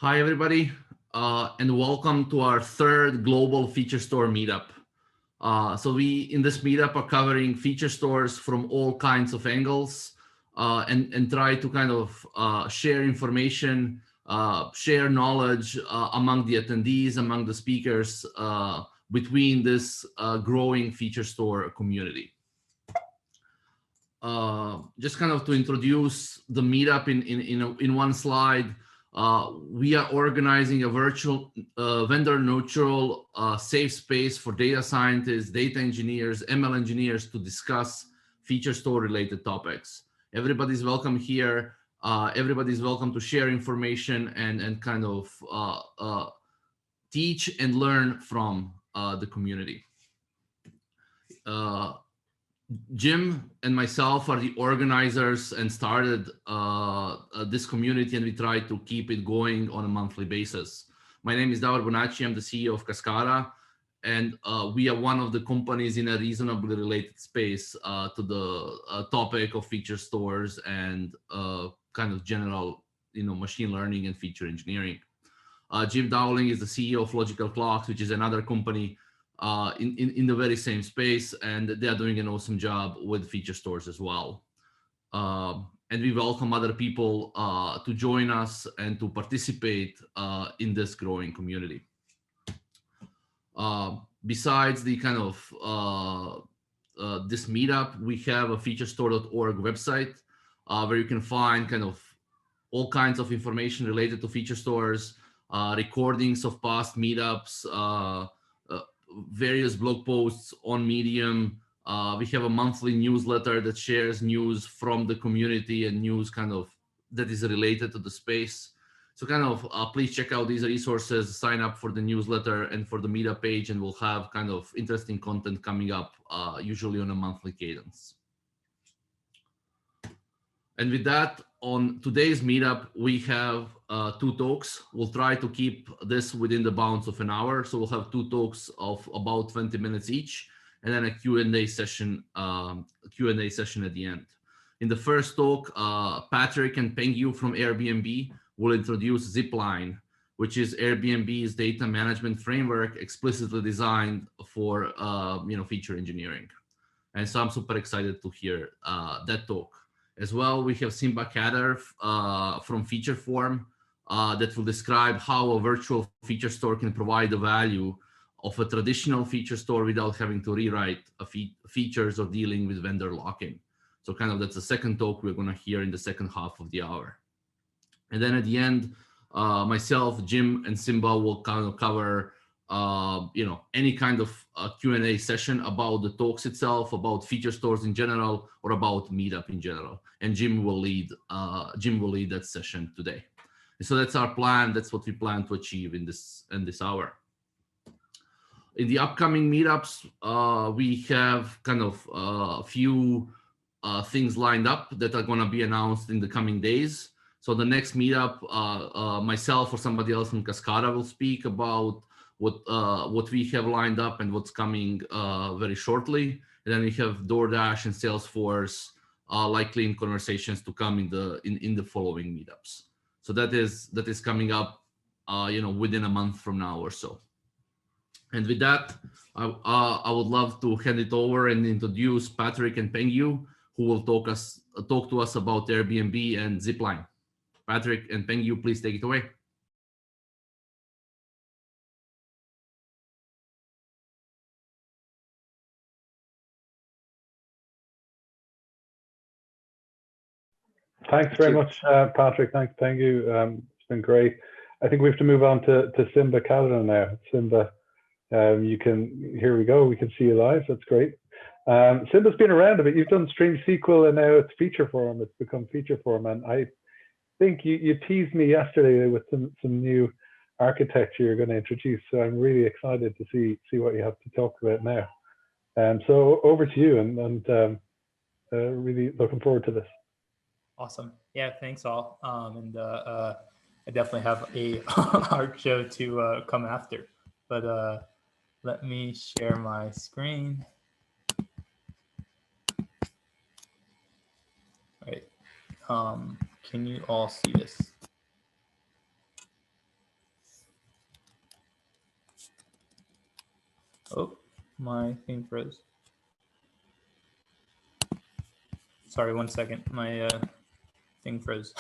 Hi, everybody, and welcome to our third Global Feature Store Meetup. So we, in this meetup, are covering feature stores from all kinds of angles and try to kind of share information, share knowledge among the attendees, among the speakers, between this growing feature store community. Just kind of to introduce the meetup in one slide, we are organizing a virtual vendor-neutral safe space for data scientists, data engineers, ML engineers to discuss feature store-related topics. Everybody's welcome here. Everybody's welcome to share information and kind of teach and learn from the community. Jim and myself are the organizers and started this community, and we try to keep it going on a monthly basis. My name is Davor Bonacci. I'm the CEO of Cascara, and we are one of the companies in a reasonably related space to the topic of feature stores and kind of general, machine learning and feature engineering. Jim Dowling is the CEO of Logical Clocks, which is another company in the very same space, and they are doing an awesome job with feature stores as well. And we welcome other people to join us and to participate in this growing community. Besides the kind of this meetup, we have a featurestore.org website where you can find kind of all kinds of information related to feature stores, recordings of past meetups, various blog posts on Medium. We have a monthly newsletter that shares news from the community and news kind of that is related to the space. So kind of please check out these resources, sign up for the newsletter and for the meetup page, and we'll have kind of interesting content coming up, usually on a monthly cadence. And with that, on today's meetup, we have two talks. We'll try to keep this within the bounds of an hour. So we'll have two talks of about 20 minutes each, and then a Q&A session at the end. In the first talk, Patrick and Pengyu from Airbnb will introduce Zipline, which is Airbnb's data management framework explicitly designed for feature engineering. And so I'm super excited to hear that talk. As well, we have Simba from Featureform that will describe how a virtual feature store can provide the value of a traditional feature store without having to rewrite features or dealing with vendor lock-in. So kind of that's the second talk we're going to hear in the second half of the hour. And then at the end, myself, Jim, and Simba will kind of cover any kind of Q&A session about the talks itself, about feature stores in general, or about Meetup in general. And Jim will lead that session today. And so that's our plan. That's what we plan to achieve in this hour. In the upcoming meetups, we have kind of a few things lined up that are going to be announced in the coming days. So the next meetup, myself or somebody else from Cascara will speak about what we have lined up and what's coming very shortly. And then we have DoorDash and Salesforce likely in conversations to come in the following meetups. So that is coming up, within a month from now or so. And with that, I would love to hand it over and introduce Patrick and Pengyu, who will talk to us about Airbnb and Zipline. Patrick and Pengyu, please take it away. Thanks very much, Patrick. Thanks, Pengyu. It's been great. I think we have to move on to Simba Cadena now. Simba, here we go. We can see you live. That's great. Simba's been around a bit. You've done Stream SQL and now it's Featureform. It's become Featureform. And I think you teased me yesterday with some new architecture you're going to introduce. So I'm really excited to see what you have to talk about now. So over to you, and really looking forward to this. Awesome. Yeah, thanks all. I definitely have a art show to come after, but let me share my screen. All right. Can you all see this? Oh, my thing froze. Sorry, 1 second. My thing froze.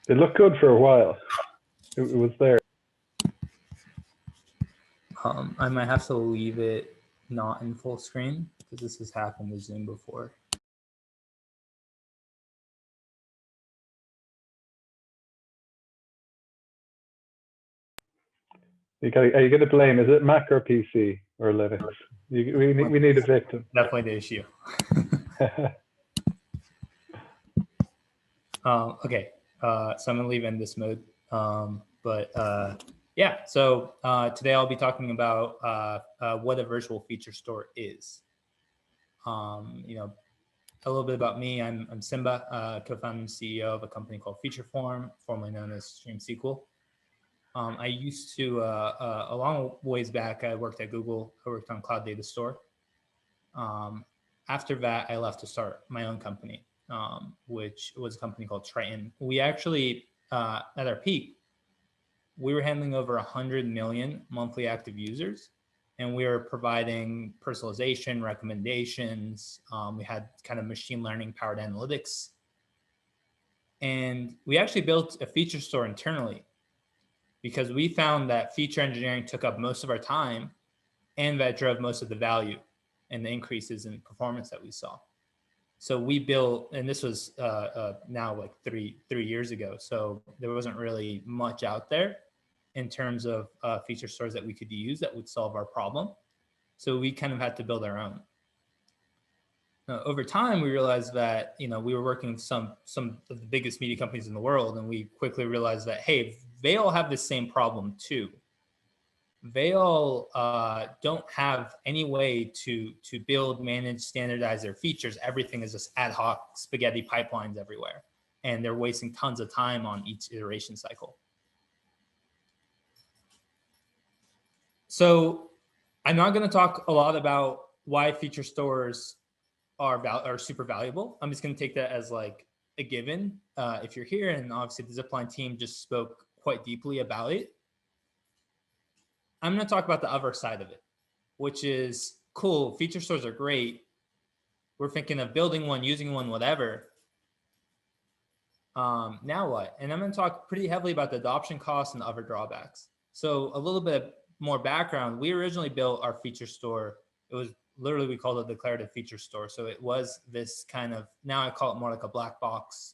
It looked good for a while. It was there. I might have to leave it not in full screen because this has happened with Zoom before. Are you going to blame? Is it Mac or PC or Linux? We need a victim. Definitely the issue. Okay, so I'm gonna leave in this mode. Yeah, so today I'll be talking about what a virtual feature store is. You know, a little bit about me. I'm Simba, co-founder and CEO of a company called Featureform, formerly known as StreamSQL. I used to, a long ways back, I worked at Google. I worked on Cloud Data Store. After that, I left to start my own company, which was a company called Triton. We actually, at our peak, we were handling over 100 million monthly active users, and we were providing personalization, recommendations. We had kind of machine learning powered analytics. And we actually built a feature store internally because we found that feature engineering took up most of our time and that drove most of the value and the increases in performance that we saw. So we built, and this was now like three years ago. So there wasn't really much out there in terms of feature stores that we could use that would solve our problem. So we kind of had to build our own. Over time, we realized that we were working with some of the biggest media companies in the world, and we quickly realized that, hey, they all have the same problem too. They all don't have any way to build, manage, standardize their features. Everything is just ad hoc spaghetti pipelines everywhere, and they're wasting tons of time on each iteration cycle. So I'm not going to talk a lot about why feature stores are super valuable. I'm just going to take that as like a given if you're here, and obviously the Zipline team just spoke quite deeply about it. I'm going to talk about the other side of it, which is cool. Feature stores are great. We're thinking of building one, using one, whatever. Now what? And I'm going to talk pretty heavily about the adoption costs and other drawbacks. So a little bit more background. We originally built our feature store. It was literally, we called it a declarative feature store. So it was this kind of, now I call it more like a black box,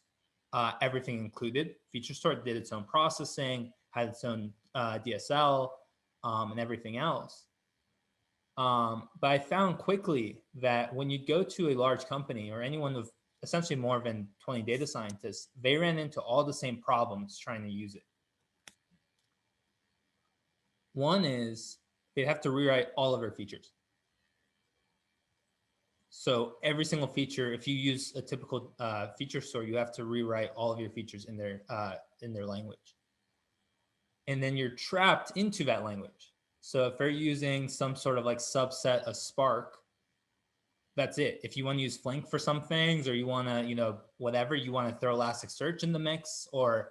everything included feature store. It did its own processing, had its own DSL, and everything else. But I found quickly that when you go to a large company or anyone with essentially more than 20 data scientists, they ran into all the same problems trying to use it. One is they have to rewrite all of their features. So every single feature, if you use a typical feature store, you have to rewrite all of your features in their language. And then you're trapped into that language. So if they're using some sort of like subset of Spark, that's it. If you want to use Flink for some things, or you want to, whatever, you want to throw Elasticsearch in the mix, or,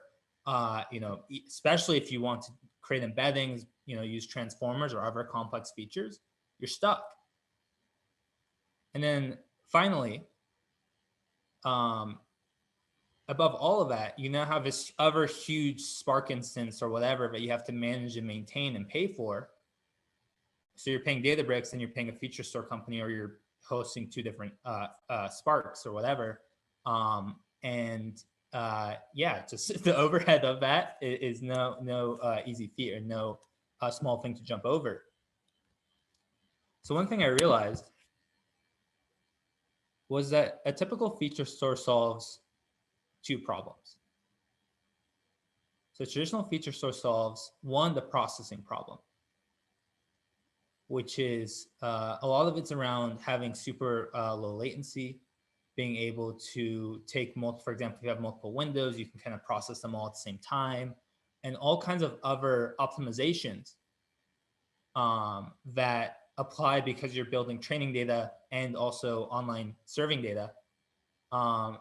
especially if you want to create embeddings, use transformers or other complex features, you're stuck. And then finally, above all of that, you now have this other huge Spark instance or whatever that you have to manage and maintain and pay for. So you're paying Databricks and you're paying a feature store company, or you're hosting two different Sparks or whatever. Yeah, just the overhead of that is no easy feat, or no small thing to jump over. So one thing I realized was that a typical feature store solves two problems. So traditional feature store solves one, the processing problem, which is a lot of it's around having super low latency, being able to take multiple, for example, if you have multiple windows, you can kind of process them all at the same time, and all kinds of other optimizations that apply because you're building training data and also online serving data.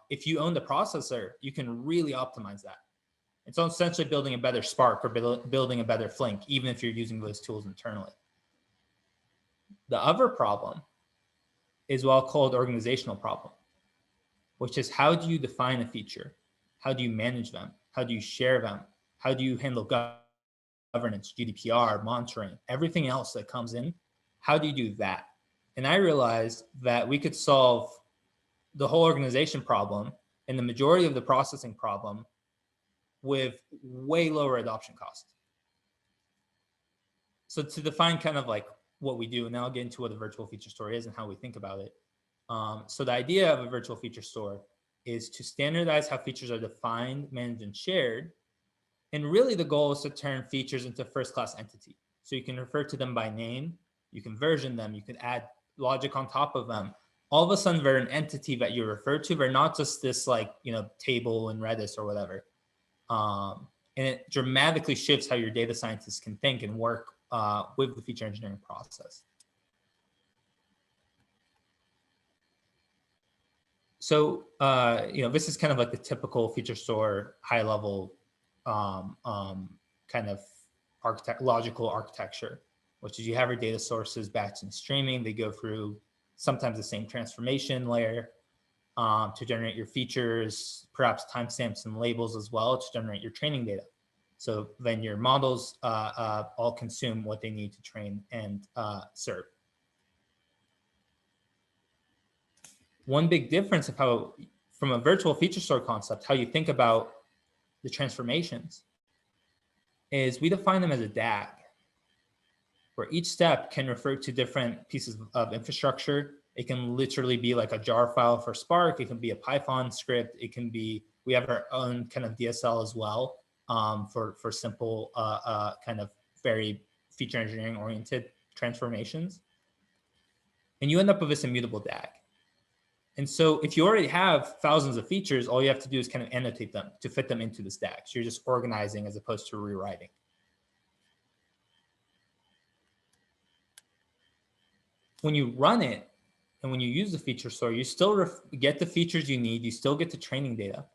If you own the processor, you can really optimize that. It's essentially building a better Spark or building a better Flink, even if you're using those tools internally. The other problem is what I'll call the organizational problem, which is how do you define a feature? How do you manage them? How do you share them? How do you handle governance, GDPR, monitoring, everything else that comes in? How do you do that? And I realized that we could solve the whole organization problem and the majority of the processing problem with way lower adoption cost. So to define kind of like what we do, and now I'll get into what a virtual feature store is and how we think about it. So the idea of a virtual feature store is to standardize how features are defined, managed, and shared. And really the goal is to turn features into first-class entity. So you can refer to them by name, you can version them, you can add logic on top of them. All of a sudden they're an entity that you refer to. They're not just this like, table in Redis or whatever. And it dramatically shifts how your data scientists can think and work with the feature engineering process. So, this is kind of like the typical feature store, high level kind of logical architecture, which is you have your data sources batch and streaming. They go through sometimes the same transformation layer to generate your features, perhaps timestamps and labels as well to generate your training data. So then your models all consume what they need to train and serve. One big difference of how, from a virtual feature store concept, how you think about the transformations is we define them as a DAG, where each step can refer to different pieces of infrastructure. It can literally be like a jar file for Spark. It can be a Python script. It can be, we have our own kind of DSL as well for simple kind of very feature engineering oriented transformations. And you end up with this immutable DAG. And so if you already have thousands of features, all you have to do is kind of annotate them to fit them into this DAG. So you're just organizing as opposed to rewriting. When you run it and when you use the feature store, you still get the features you need. You still get the training data.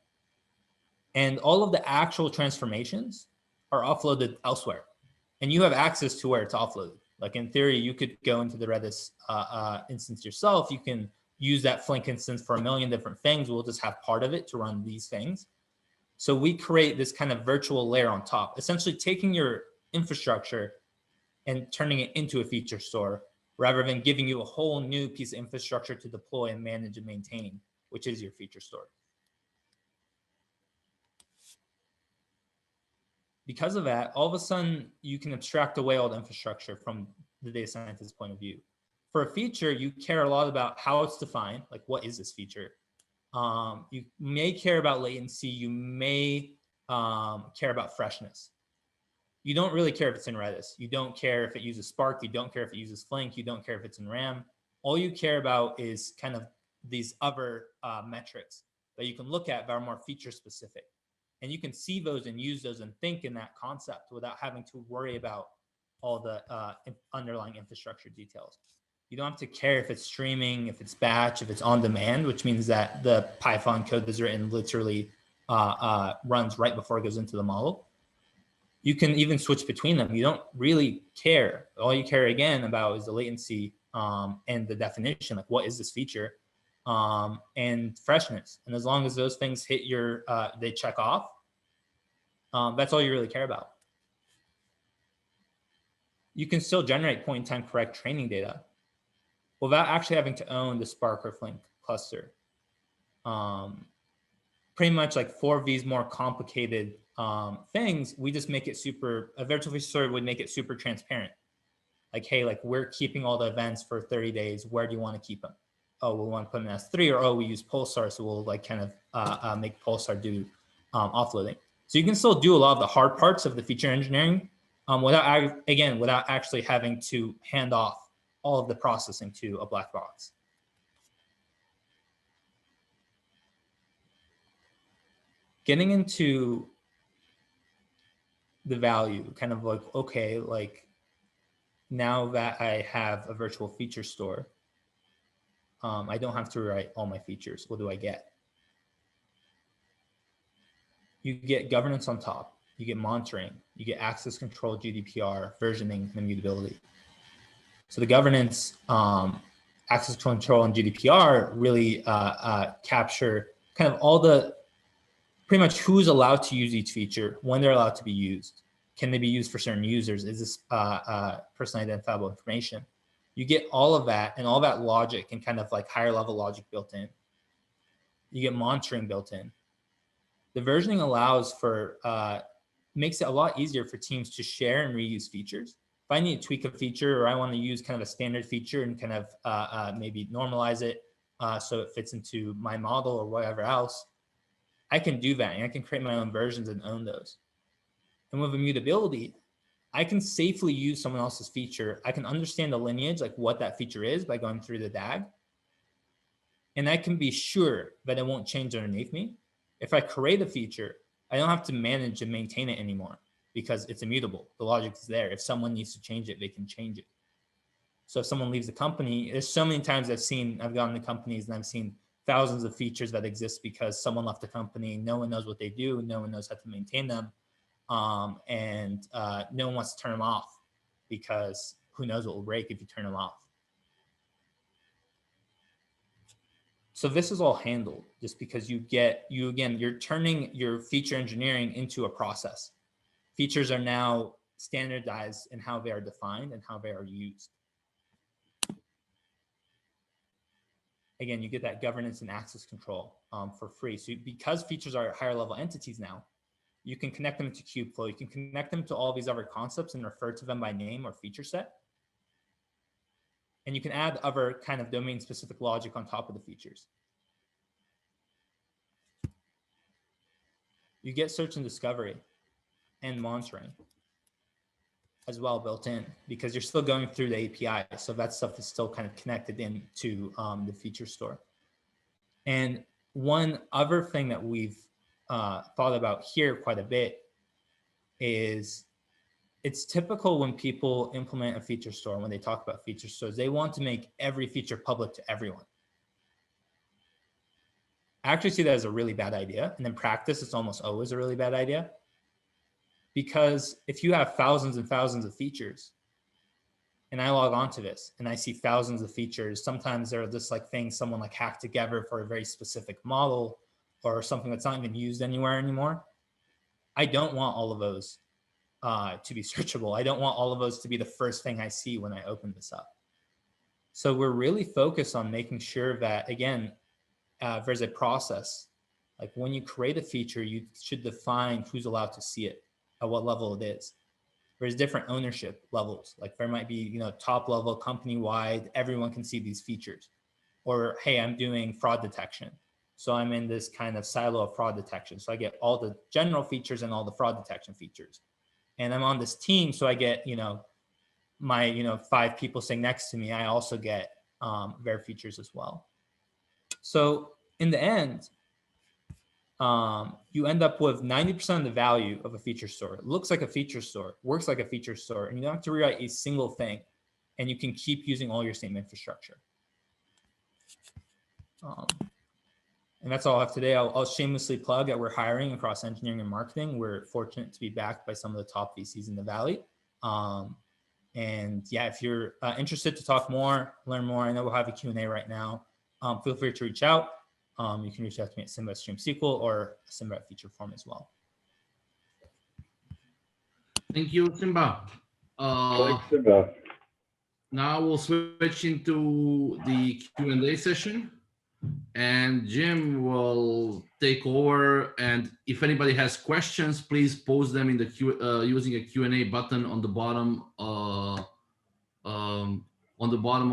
And all of the actual transformations are offloaded elsewhere. And you have access to where it's offloaded. Like in theory, you could go into the Redis instance yourself. You can use that Flink instance for a million different things. We'll just have part of it to run these things. So we create this kind of virtual layer on top, essentially taking your infrastructure and turning it into a feature store rather than giving you a whole new piece of infrastructure to deploy and manage and maintain, which is your feature store. Because of that, all of a sudden you can abstract away all the infrastructure from the data scientist's point of view. For a feature, you care a lot about how it's defined, like what is this feature? You may care about latency. You may care about freshness. You don't really care if it's in Redis. You don't care if it uses Spark. You don't care if it uses Flink. You don't care if it's in RAM. All you care about is kind of these other metrics that you can look at that are more feature specific. And you can see those and use those and think in that concept without having to worry about all the underlying infrastructure details. You don't have to care if it's streaming, if it's batch, if it's on demand, which means that the Python code that's written literally runs right before it goes into the model. You can even switch between them. You don't really care. All you care again about is the latency and the definition, like what is this feature, and freshness. And as long as those things hit your, they check off, that's all you really care about. You can still generate point in time correct training data without actually having to own the Spark or Flink cluster. Pretty much like for these more complicated things, we just make it super, a virtual feature store would make it super transparent. Like, hey, like we're keeping all the events for 30 days. Where do you want to keep them? Oh, we want to put them in S3, or oh, we use Pulsar, so we'll like kind of make Pulsar do offloading. So you can still do a lot of the hard parts of the feature engineering without actually having to hand off all of the processing to a black box. Getting into the value, kind of like, okay, like now that I have a virtual feature store, I don't have to rewrite all my features. What do I get? you get governance on top, you get monitoring, you get access control, GDPR, versioning, and immutability. So the governance, access control, and GDPR really capture kind of all the, pretty much who's allowed to use each feature, when they're allowed to be used. Can they be used for certain users? Is this personally identifiable information? You get all of that and all that logic and kind of like higher level logic built in. You get monitoring built in. The versioning allows for, makes it a lot easier for teams to share and reuse features. If I need to tweak a feature or I want to use kind of a standard feature and kind of maybe normalize it so it fits into my model or whatever else, I can do that and I can create my own versions and own those. And with immutability, I can safely use someone else's feature. I can understand the lineage, like what that feature is by going through the DAG. And I can be sure that it won't change underneath me. If I create a feature, I don't have to manage and maintain it anymore because it's immutable. The logic is there. If someone needs to change it, they can change it. So if someone leaves the company, there's so many times I've gone to companies and I've seen thousands of features that exist because someone left the company. No one knows what they do. No one knows how to maintain them. And no one wants to turn them off because who knows what will break if you turn them off. So this is all handled just because you're turning your feature engineering into a process. Features are now standardized in how they are defined and how they are used. Again, you get that governance and access control for free. So because features are higher level entities now, you can connect them to Kubeflow. You can connect them to all these other concepts and refer to them by name or feature set. And you can add other kind of domain specific logic on top of the features. You get search and discovery and monitoring as well built in because you're still going through the API. So that stuff is still kind of connected into the feature store. And one other thing that we've thought about here quite a bit is it's typical when people implement a feature store, when they talk about feature stores, they want to make every feature public to everyone. I actually see that as a really bad idea. And in practice, it's almost always a really bad idea. Because if you have thousands and thousands of features, and I log on to this and I see thousands of features, sometimes they're just like things someone like hacked together for a very specific model or something that's not even used anywhere anymore. I don't want all of those to be searchable. I don't want all of those to be the first thing I see when I open this up. So we're really focused on making sure that, again, there's a process. Like when you create a feature, you should define who's allowed to see it, at what level it is. There's different ownership levels. Like there might be, top level, company wide, everyone can see these features. Or, hey, I'm doing fraud detection. So I'm in this kind of silo of fraud detection. So I get all the general features and all the fraud detection features. And I'm on this team, so I get, my, 5 people sitting next to me. I also get their features as well. So in the end, you end up with 90% of the value of a feature store. It looks like a feature store, works like a feature store, and you don't have to rewrite a single thing, and you can keep using all your same infrastructure. And that's all I have today. I'll shamelessly plug that we're hiring across engineering and marketing. We're fortunate to be backed by some of the top VCs in the Valley. And yeah, if you're interested to talk more, learn more, I know we'll have a Q&A right now. Feel free to reach out. You can reach out to me at Simba Stream SQL or Simba at Featureform as well. Thank you, Simba. Thanks, Simba. Now we'll switch into the Q&A session, and Jim will take over. And if anybody has questions, please post them in the using a Q&A button on the bottom of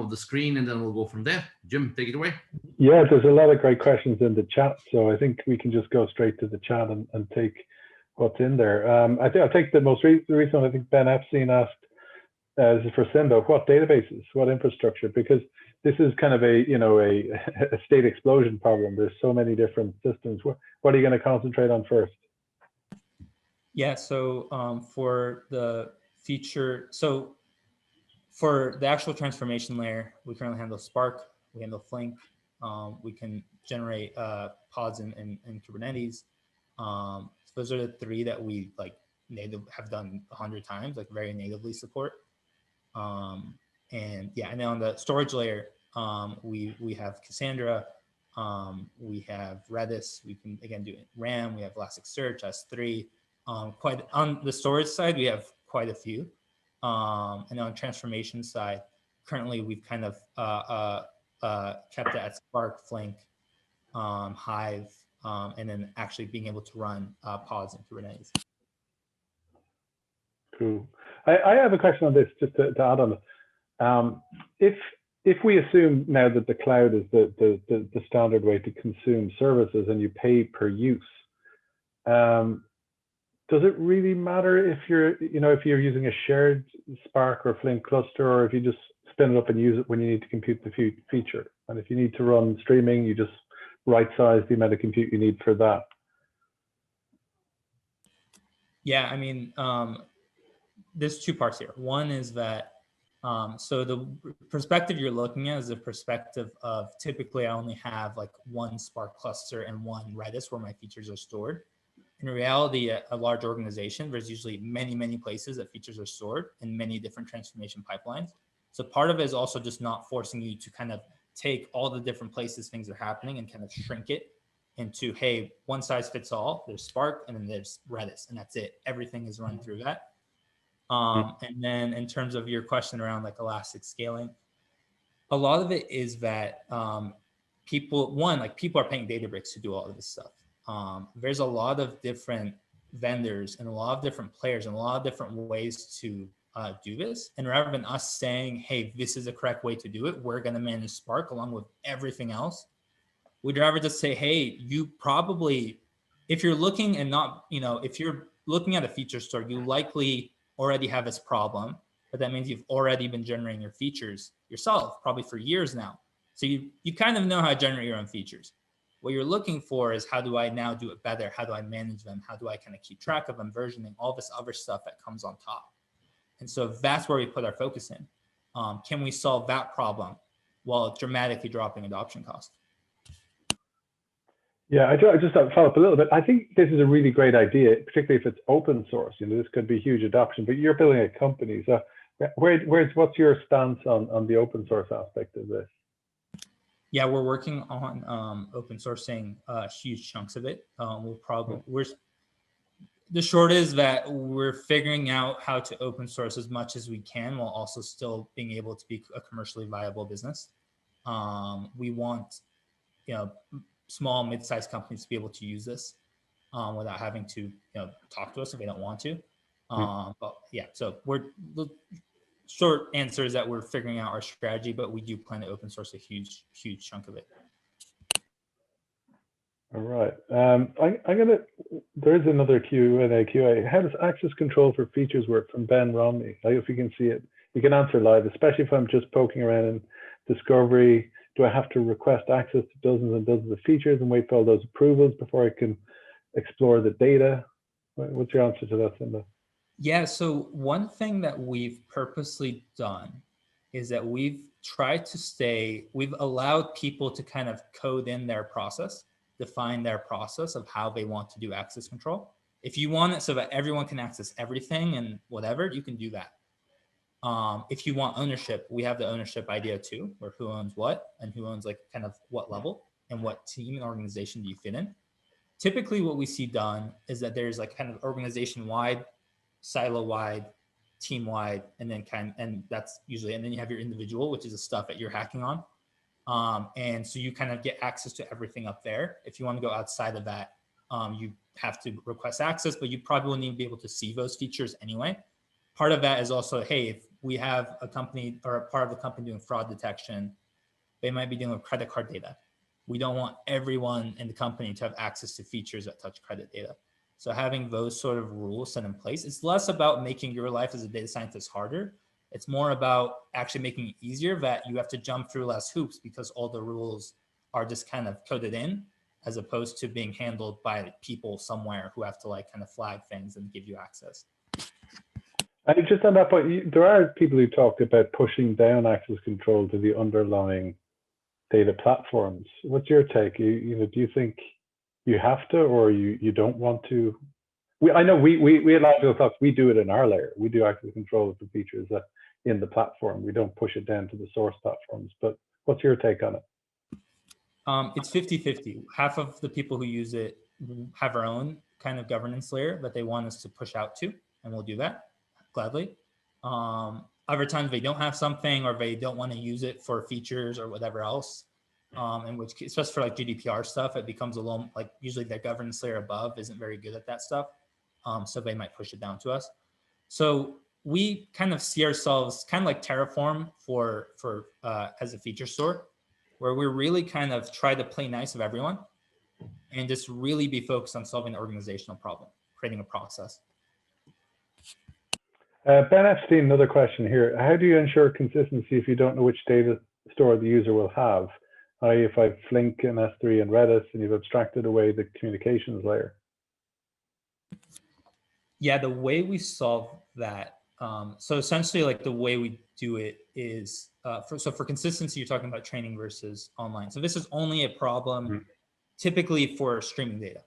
the screen, and then we'll go from there. Jim, take it away. Yeah, there's a lot of great questions in the chat, so I think we can just go straight to the chat and take what's in there. I think I'll take the most recent one. I think Ben Epstein asked, this is for Simba, what databases, what infrastructure? Because this is kind of a state explosion problem. There's so many different systems. What are you going to concentrate on first? Yeah, so for the feature, so for the actual transformation layer, we currently handle Spark, we handle Flink, we can generate pods in Kubernetes. So those are the three that we like have done 100 times, like very natively support. And yeah, and then on the storage layer, we have Cassandra, we have Redis, we can again do RAM, we have Elasticsearch, S3. Quite on the storage side, we have quite a few. And on transformation side, currently we've kind of kept it at Spark, Flink, Hive, and then actually being able to run pods in Kubernetes. Cool. I have a question on this, just to add on it. If we assume now that the cloud is the standard way to consume services and you pay per use, does it really matter if you're using a shared Spark or Flink cluster, or if you just spin it up and use it when you need to compute the feature? And if you need to run streaming, you just right size the amount of compute you need for that. Yeah, I mean, there's two parts here. One is that, so the perspective you're looking at is the perspective of typically I only have like one Spark cluster and one Redis where my features are stored. In reality, a large organization, there's usually many, many places that features are stored in many different transformation pipelines. So part of it is also just not forcing you to kind of take all the different places things are happening and kind of shrink it into, hey, one size fits all. There's Spark and then there's Redis, and that's it. Everything is run through that. And then in terms of your question around like elastic scaling, a lot of it is that people are paying Databricks to do all of this stuff. There's a lot of different vendors and a lot of different players and a lot of different ways to do this. And rather than us saying, hey, this is the correct way to do it, we're going to manage Spark along with everything else. We'd rather just say, hey, you probably, if you're looking and not, if you're looking at a feature store, you likely already have this problem, but that means you've already been generating your features yourself, probably for years now. So you kind of know how to generate your own features. What you're looking for is, how do I now do it better? How do I manage them? How do I kind of keep track of them, versioning, all this other stuff that comes on top? And so that's where we put our focus in. Can we solve that problem while dramatically dropping adoption cost? Yeah, I just follow up a little bit. I think this is a really great idea, particularly if it's open source. This could be huge adoption, but you're building a company. So what's your stance on the open source aspect of this? Yeah, we're working on open sourcing huge chunks of it. The short is that we're figuring out how to open source as much as we can while also still being able to be a commercially viable business. We want, small, mid-sized companies to be able to use this without having to, talk to us if they don't want to. But yeah, so the short answer is that we're figuring out our strategy, but we do plan to open source a huge, huge chunk of it. All right. There is another QA. How does access control for features work, from Ben Romney? If you can see it, you can answer live, especially if I'm just poking around in discovery. Do I have to request access to dozens and dozens of features and wait for all those approvals before I can explore the data? What's your answer to that, Simba? Yeah, so one thing that we've purposely done is that we've allowed people to kind of code in their process, define their process of how they want to do access control. If you want it so that everyone can access everything and whatever, you can do that. If you want ownership, we have the ownership idea too, where who owns what and who owns like kind of what level and what team and organization do you fit in. Typically what we see done is that there's like kind of organization-wide, silo-wide, team-wide, and then that's usually, and then you have your individual, which is the stuff that you're hacking on. And so you kind of get access to everything up there. If you want to go outside of that, you have to request access, but you probably won't even be able to see those features anyway. Part of that is also, hey, if we have a company or a part of the company doing fraud detection, they might be dealing with credit card data. We don't want everyone in the company to have access to features that touch credit data. So having those sort of rules set in place, it's less about making your life as a data scientist harder. It's more about actually making it easier, that you have to jump through less hoops because all the rules are just kind of coded in, as opposed to being handled by people somewhere who have to like kind of flag things and give you access. And just on that point, there are people who talked about pushing down access control to the underlying data platforms. What's your take? Do you think you have to, or you don't want to I know we at Logical Talks, we do it in our layer. We do access control of the features in the platform. We don't push it down to the source platforms. But what's your take on it? It's 50-50. Half of the people who use it have our own kind of governance layer that they want us to push out to, and we'll do that gladly. Other times they don't have something, or they don't want to use it for features or whatever else. In which case, especially for like GDPR stuff, it becomes a little, like usually their governance layer above isn't very good at that stuff. So they might push it down to us. So we kind of see ourselves kind of like Terraform for as a feature store, where we really kind of try to play nice with everyone and just really be focused on solving the organizational problem, creating a process. Ben Epstein, another question here. How do you ensure consistency if you don't know which data store the user will have? I.e., if I've Flink and S3 and Redis and you've abstracted away the communications layer. Yeah, the way we solve that, so essentially like the way we do it is, for consistency, you're talking about training versus online. So this is only a problem typically for streaming data.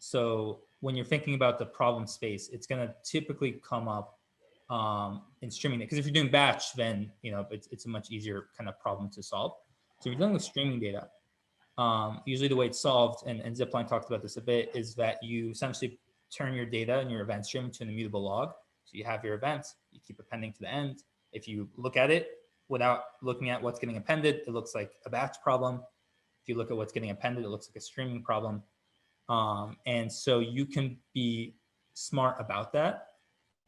So when you're thinking about the problem space, it's going to typically come up in streaming, because if you're doing batch, then it's a much easier kind of problem to solve. So if you're dealing with streaming data, usually the way it's solved, and Zipline talked about this a bit, is that you essentially turn your data and your event stream to an immutable log. So you have your events, you keep appending to the end. If you look at it without looking at what's getting appended, it looks like a batch problem. If you look at what's getting appended, it looks like a streaming problem. And so you can be smart about that.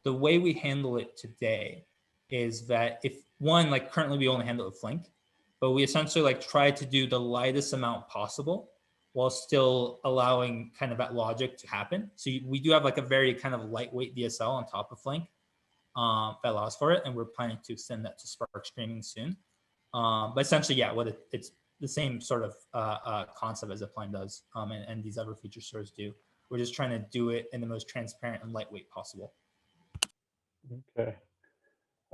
The way we handle it today is that if one, like currently we only handle it with Flink, but we essentially like try to do the lightest amount possible while still allowing kind of that logic to happen. So we do have like a very kind of lightweight DSL on top of Flink that allows for it. And we're planning to extend that to Spark Streaming soon. But essentially, yeah, it's the same sort of concept as Zipline does, and these other feature stores do. We're just trying to do it in the most transparent and lightweight possible. Okay.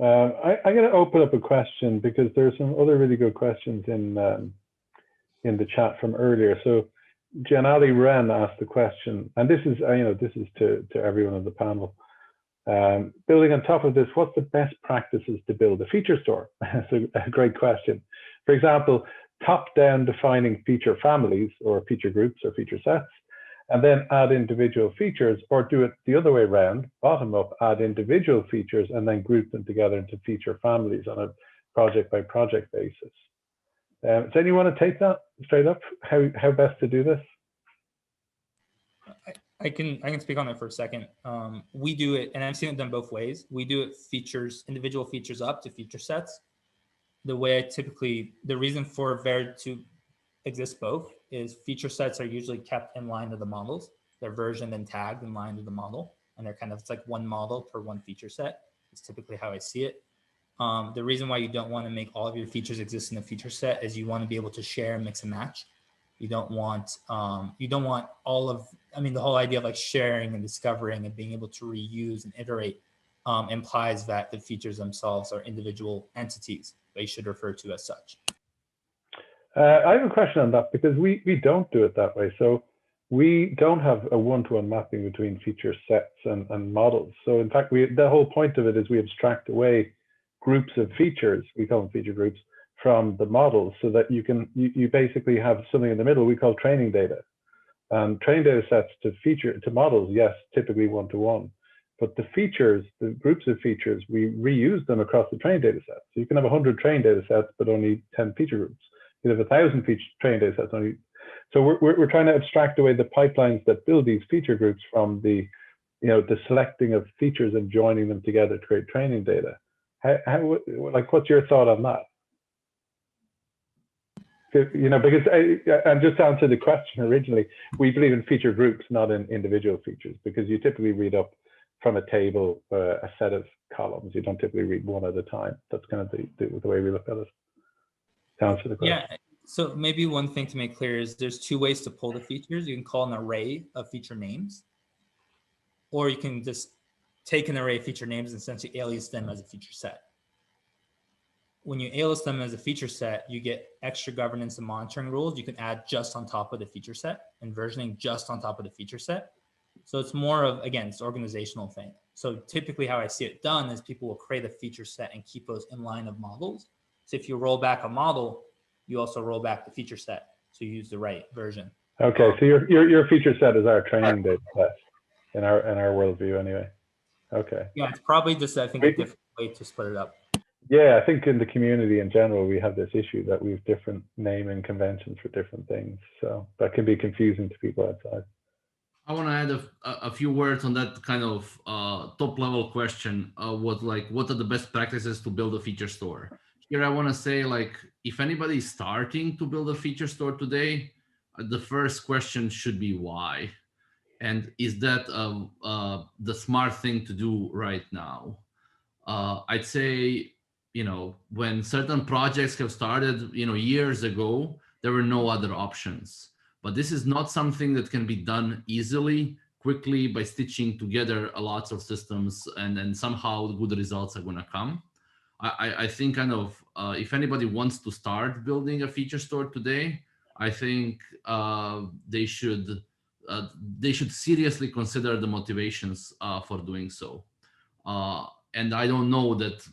I'm going to open up a question because there's some other really good questions in the chat from earlier. So Janali Wren asked the question, and this is this is to everyone on the panel. Building on top of this, what's the best practices to build a feature store? That's a great question. For example, top-down defining feature families or feature groups or feature sets, and then add individual features, or do it the other way around, bottom up, add individual features and then group them together into feature families on a project by project basis. Does anyone want to take that straight up? How best to do this? I can speak on it for a second. We do it, and I've seen it done both ways. We do it individual features up to feature sets. The way the reason for there to exist both is feature sets are usually kept in line with the models. They're versioned and tagged in line with the model, and it's like one model per one feature set. It's typically how I see it. The reason why you don't want to make all of your features exist in a feature set is you want to be able to share, mix and match. You don't want all of, the whole idea of like sharing and discovering and being able to reuse and iterate implies that the features themselves are individual entities they should refer to as such. I have a question on that because we don't do it that way. So we don't have a one-to-one mapping between feature sets and models. So in fact, the whole point of it is we abstract away groups of features, we call them feature groups, from the models so that you basically have something in the middle we call training data. Training data sets to models, yes, typically one-to-one. But the features, the groups of features, we reuse them across the training data sets. So you can have 100 training data sets, but only 10 feature groups. You have 1,000 training data sets only. So we're trying to abstract away the pipelines that build these feature groups from the selecting of features and joining them together to create training data. What's your thought on that? Because and just to answer the question originally, we believe in feature groups, not in individual features, because you typically read up from a table, a set of columns. You don't typically read one at a time. That's kind of the way we look at it. To answer the question. Yeah. So maybe one thing to make clear is there's two ways to pull the features. You can call an array of feature names, or you can just take an array of feature names and essentially alias them as a feature set. When you alias them as a feature set, you get extra governance and monitoring rules you can add just on top of the feature set and versioning just on top of the feature set. So it's more of, again, it's organizational thing. So typically how I see it done is people will create a feature set and keep those in line of models. So if you roll back a model, you also roll back the feature set. So you use the right version. Okay, so your feature set is our training data set in our worldview anyway. Okay. Yeah, it's probably just, I think, a different way to split it up. Yeah, I think in the community in general, we have this issue that we have different naming conventions for different things. So that can be confusing to people outside. I want to add a few words on that kind of top level question. What are the best practices to build a feature store? Here, I want to say, like, if anybody is starting to build a feature store today, the first question should be why, and is that the smart thing to do right now? I'd say, when certain projects have started, years ago, there were no other options. But this is not something that can be done easily, quickly, by stitching together lots of systems, and then somehow good results are going to come. I think if anybody wants to start building a feature store today, I think they should seriously consider the motivations for doing so. And I don't know that,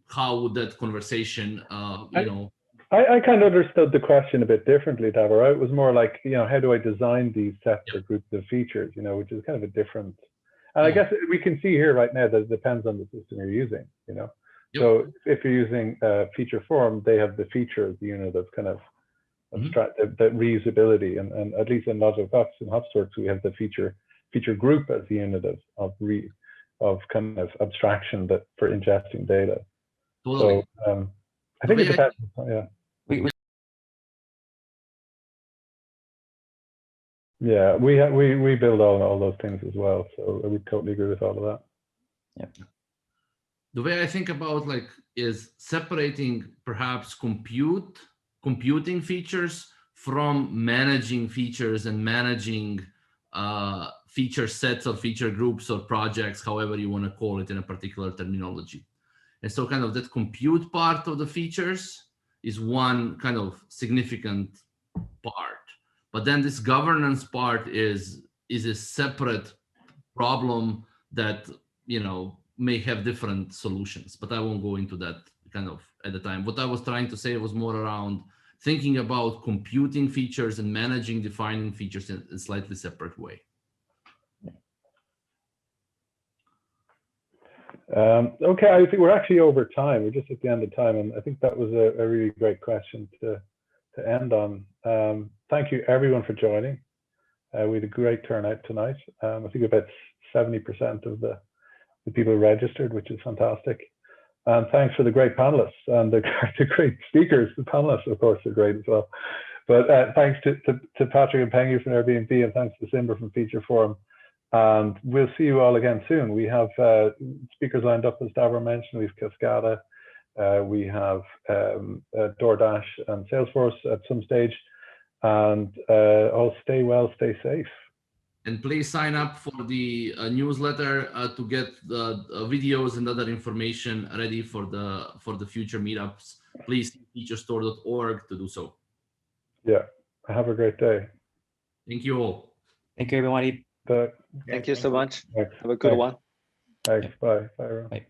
how would that conversation, I kind of understood the question a bit differently, Davor. It was more like, how do I design these sets or groups of features, which is kind of a different. And I guess we can see here right now that it depends on the system you're using, Yep. So if you're using Featureform, they have the feature as the unit of kind of abstract, that reusability, and at least in Logicbox and HubSpot, we have the feature group as the unit of kind of abstraction that for ingesting data. Totally. So I think it depends. Yeah. Yeah, we build all those things as well. So we totally agree with all of that. Yeah. The way I think about is separating perhaps computing features from managing features and managing feature sets or feature groups or projects, however you want to call it in a particular terminology. And so kind of that compute part of the features is one kind of significant part. But then this governance part is a separate problem that, may have different solutions, but I won't go into that kind of at the time. What I was trying to say was more around thinking about computing features and managing defining features in a slightly separate way. Okay, I think we're actually over time. We're just at the end of time, and I think that was a really great question to end on. Thank you everyone for joining. We had a great turnout tonight. I think about 70% of the people registered, which is fantastic. And thanks for the great panelists and the great speakers. The panelists, of course, are great as well. But thanks to Patrick and Pengu from Airbnb, and thanks to Simba from Featureform. And we'll see you all again soon. We have speakers lined up, as Davor mentioned. We have Cascada, we have DoorDash and Salesforce at some stage. And all stay well, stay safe. And please sign up for the newsletter to get the videos and other information ready for the future meetups. Please see featurestore.org to do so. Yeah, have a great day. Thank you all. Thank you, everybody. Bye. Thank you so much. Thanks. Have a good one. Thanks. Bye. Bye, everyone. Bye.